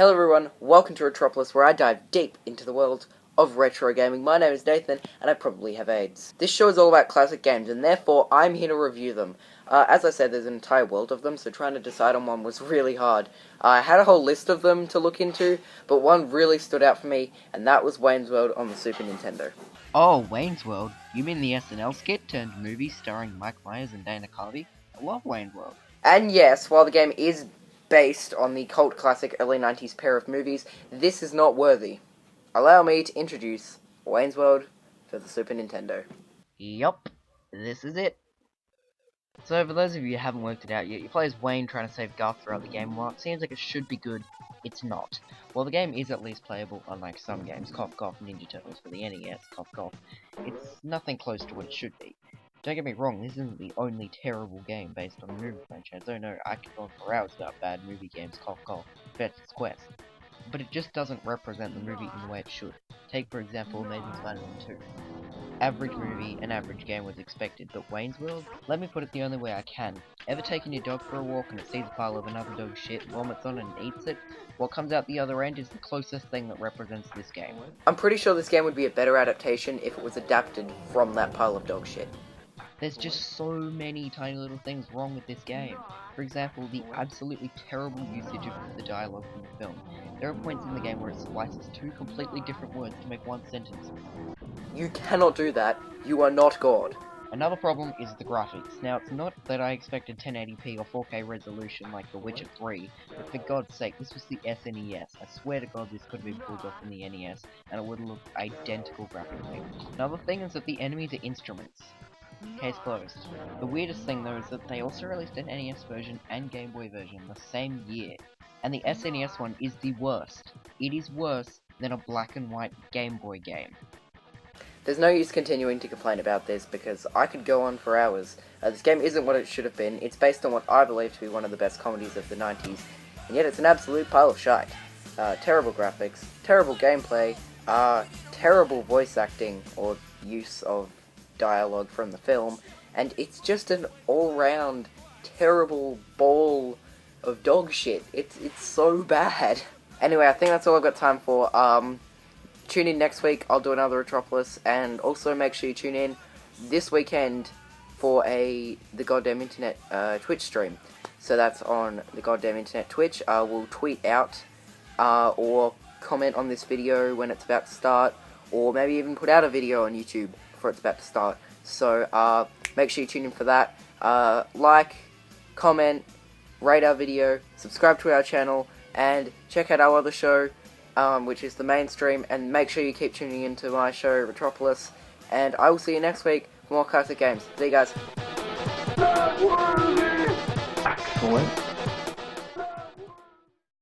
Hello everyone, welcome to Retropolis, where I dive deep into the world of retro gaming. My name is Nathan, and I probably have AIDS. This show is all about classic games, and therefore I'm here to review them. As I said, there's an entire world of them, so trying to decide on one was really hard. I had a whole list of them to look into, but one really stood out for me, and that was Wayne's World on the Super Nintendo. Oh, Wayne's World? You mean the SNL skit turned movie starring Mike Myers and Dana Carvey? I love Wayne's World. And yes, while the game is based on the cult classic early 90s pair of movies, this is not worthy. Allow me to introduce Wayne's World for the Super Nintendo. Yup, this is it. So for those of you who haven't worked it out yet, you play as Wayne trying to save Garth throughout the game. While it seems like it should be good, it's not. While the game is at least playable, unlike some games, Cough Cough Ninja Turtles for the NES, Cough Cough, it's nothing close to what it should be. Don't get me wrong, this isn't the only terrible game based on the movie franchise. Oh no, I could go on for hours about bad movie games, Cough Cough, Fetch's Quest. But it just doesn't represent the movie in the way it should. Take for example Amazing Spider-Man 2. Average movie, an average game was expected, but Wayne's World? Let me put it the only way I can. Ever taken your dog for a walk and it sees a pile of another dog's shit, vomits on it and eats it? What comes out the other end is the closest thing that represents this game. I'm pretty sure this game would be a better adaptation if it was adapted from that pile of dog shit. There's just so many tiny little things wrong with this game. For example, the absolutely terrible usage of the dialogue from the film. There are points in the game where it splices two completely different words to make one sentence. You cannot do that. You are not God. Another problem is the graphics. Now, it's not that I expected 1080p or 4K resolution like The Witcher 3, but for God's sake, this was the SNES. I swear to God this could have been pulled off in the NES, and it would have looked identical graphically. Another thing is that the enemies are instruments. Case closed. The weirdest thing though is that they also released an NES version and Game Boy version the same year. And the SNES one is the worst. It is worse than a black and white Game Boy game. There's no use continuing to complain about this because I could go on for hours. This game isn't what it should have been. It's based on what I believe to be one of the best comedies of the 90s, and yet it's an absolute pile of shite. Terrible graphics, terrible gameplay, terrible voice acting or use of dialogue from the film, and it's just an all-round terrible ball of dog shit. It's so bad. Anyway, I think that's all I've got time for. Tune in next week, I'll do another Retropolis, and also make sure you tune in this weekend for the Goddamn Internet Twitch stream. So that's on the Goddamn Internet Twitch. We'll tweet out or comment on this video when it's about to start, or maybe even put out a video on YouTube before it's about to start. So make sure you tune in for that. Like, comment, rate our video, subscribe to our channel, and check out our other show, which is the mainstream, and make sure you keep tuning into my show, Retropolis, and I will see you next week for more classic games. See you guys. Excellent.